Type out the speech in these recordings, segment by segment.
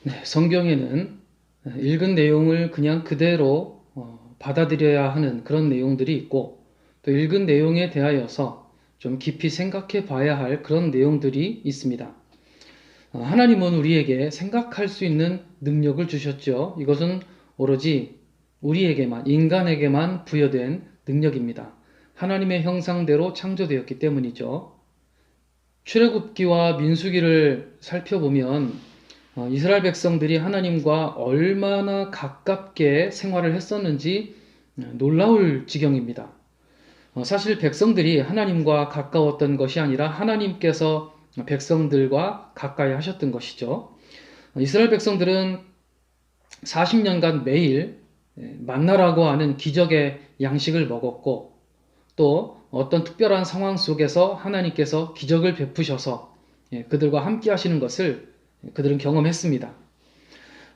네, 성경에는 읽은 내용을 그냥 그대로 받아들여야 하는 그런 내용들이 있고, 또 읽은 내용에 대하여서 좀 깊이 생각해 봐야 할 그런 내용들이 있습니다. 하나님은 우리에게 생각할 수 있는 능력을 주셨죠. 이것은 오로지 우리에게만, 인간에게만 부여된 능력입니다. 하나님의 형상대로 창조되었기 때문이죠. 출애굽기와 민수기를 살펴보면 이스라엘 백성들이 하나님과 얼마나 가깝게 생활을 했었는지 놀라울 지경입니다. 사실 백성들이 하나님과 가까웠던 것이 아니라 하나님께서 백성들과 가까이 하셨던 것이죠. 이스라엘 백성들은 40년간 매일 만나라고 하는 기적의 양식을 먹었고, 또 어떤 특별한 상황 속에서 하나님께서 기적을 베푸셔서 그들과 함께 하시는 것을 그들은 경험했습니다.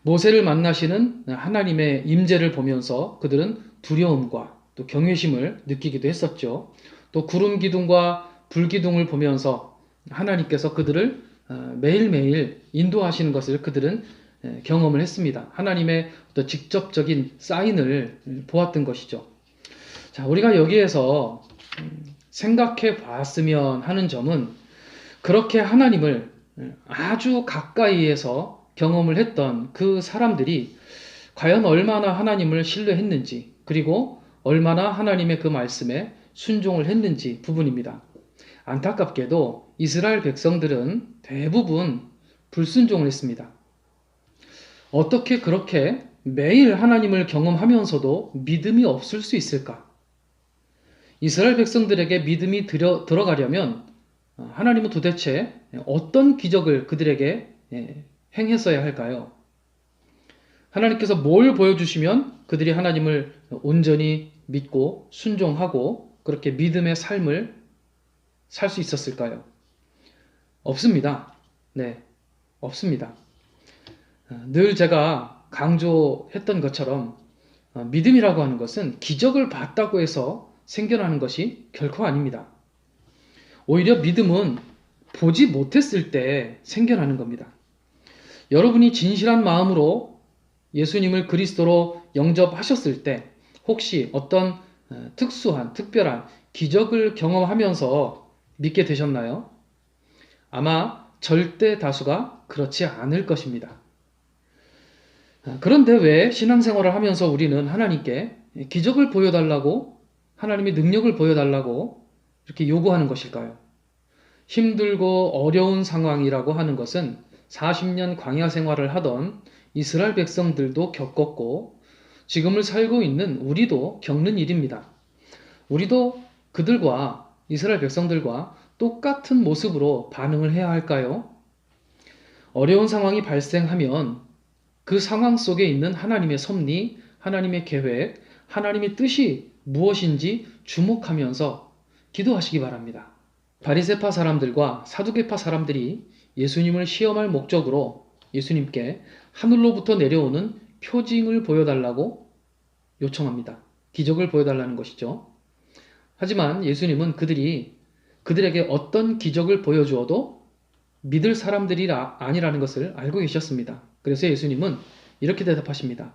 모세를 만나시는 하나님의 임재를 보면서 그들은 두려움과 또 경외심을 느끼기도 했었죠. 또 구름 기둥과 불 기둥을 보면서 하나님께서 그들을 매일매일 인도하시는 것을 그들은 경험을 했습니다. 하나님의 어떤 직접적인 사인을 보았던 것이죠. 자, 우리가 여기에서 생각해 봤으면 하는 점은, 그렇게 하나님을 아주 가까이에서 경험을 했던 그 사람들이 과연 얼마나 하나님을 신뢰했는지, 그리고 얼마나 하나님의 그 말씀에 순종을 했는지 부분입니다. 안타깝게도 이스라엘 백성들은 대부분 불순종을 했습니다. 어떻게 그렇게 매일 하나님을 경험하면서도 믿음이 없을 수 있을까? 이스라엘 백성들에게 믿음이 들어가려면 하나님은 도대체 어떤 기적을 그들에게 행했어야 할까요? 하나님께서 뭘 보여주시면 그들이 하나님을 온전히 믿고 순종하고 그렇게 믿음의 삶을 살 수 있었을까요? 없습니다. 네, 없습니다. 늘 제가 강조했던 것처럼 믿음이라고 하는 것은 기적을 봤다고 해서 생겨나는 것이 결코 아닙니다. 오히려 믿음은 보지 못했을 때 생겨나는 겁니다. 여러분이 진실한 마음으로 예수님을 그리스도로 영접하셨을 때 혹시 어떤 특수한, 특별한 기적을 경험하면서 믿게 되셨나요? 아마 절대 다수가 그렇지 않을 것입니다. 그런데 왜 신앙생활을 하면서 우리는 하나님께 기적을 보여달라고, 하나님의 능력을 보여달라고 이렇게 요구하는 것일까요? 힘들고 어려운 상황이라고 하는 것은 40년 광야 생활을 하던 이스라엘 백성들도 겪었고, 지금을 살고 있는 우리도 겪는 일입니다. 우리도 그들과, 이스라엘 백성들과 똑같은 모습으로 반응을 해야 할까요? 어려운 상황이 발생하면 그 상황 속에 있는 하나님의 섭리, 하나님의 계획, 하나님의 뜻이 무엇인지 주목하면서 기도하시기 바랍니다. 바리새파 사람들과 사두개파 사람들이 예수님을 시험할 목적으로 예수님께 하늘로부터 내려오는 표징을 보여달라고 요청합니다. 기적을 보여달라는 것이죠. 하지만 예수님은 그들에게 어떤 기적을 보여주어도 믿을 사람들이 아니라는 것을 알고 계셨습니다. 그래서 예수님은 이렇게 대답하십니다.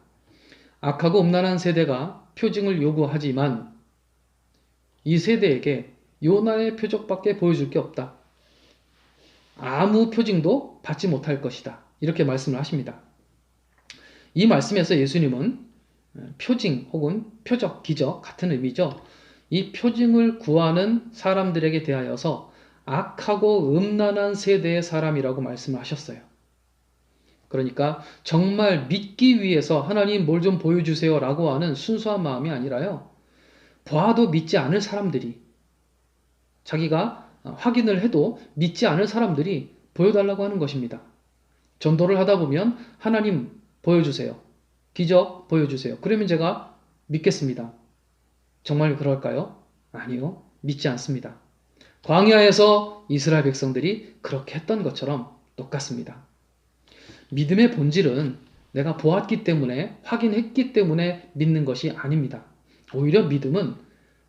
악하고 음란한 세대가 표징을 요구하지만 이 세대에게 요나의 표적밖에 보여줄 게 없다. 아무 표징도 받지 못할 것이다. 이렇게 말씀을 하십니다. 이 말씀에서 예수님은 표징 혹은 표적, 기적 같은 의미죠. 이 표징을 구하는 사람들에게 대하여서 악하고 음란한 세대의 사람이라고 말씀을 하셨어요. 그러니까 정말 믿기 위해서 하나님 뭘 좀 보여주세요 라고 하는 순수한 마음이 아니라요. 봐도 믿지 않을 사람들이, 자기가 확인을 해도 믿지 않을 사람들이 보여달라고 하는 것입니다. 전도를 하다 보면 하나님 보여주세요. 기적 보여주세요. 그러면 제가 믿겠습니다. 정말 그럴까요? 아니요. 믿지 않습니다. 광야에서 이스라엘 백성들이 그렇게 했던 것처럼 똑같습니다. 믿음의 본질은 내가 보았기 때문에, 확인했기 때문에 믿는 것이 아닙니다. 오히려 믿음은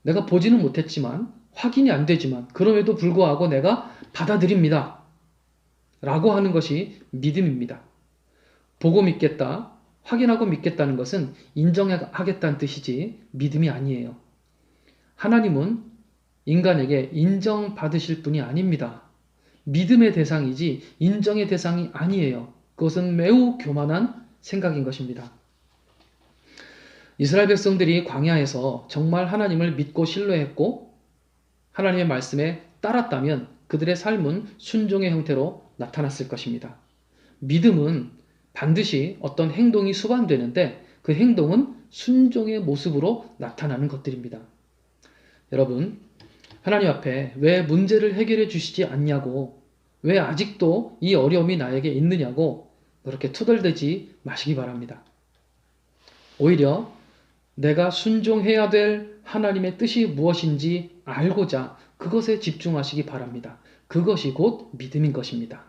내가 보지는 못했지만, 확인이 안 되지만, 그럼에도 불구하고 내가 받아들입니다. 라고 하는 것이 믿음입니다. 보고 믿겠다, 확인하고 믿겠다는 것은 인정하겠다는 뜻이지 믿음이 아니에요. 하나님은 인간에게 인정받으실 분이 아닙니다. 믿음의 대상이지 인정의 대상이 아니에요. 그것은 매우 교만한 생각인 것입니다. 이스라엘 백성들이 광야에서 정말 하나님을 믿고 신뢰했고 하나님의 말씀에 따랐다면 그들의 삶은 순종의 형태로 나타났을 것입니다. 믿음은 반드시 어떤 행동이 수반되는데 그 행동은 순종의 모습으로 나타나는 것들입니다. 여러분, 하나님 앞에 왜 문제를 해결해 주시지 않냐고, 왜 아직도 이 어려움이 나에게 있느냐고 그렇게 투덜대지 마시기 바랍니다. 오히려 내가 순종해야 될 하나님의 뜻이 무엇인지 알고자 그것에 집중하시기 바랍니다. 그것이 곧 믿음인 것입니다.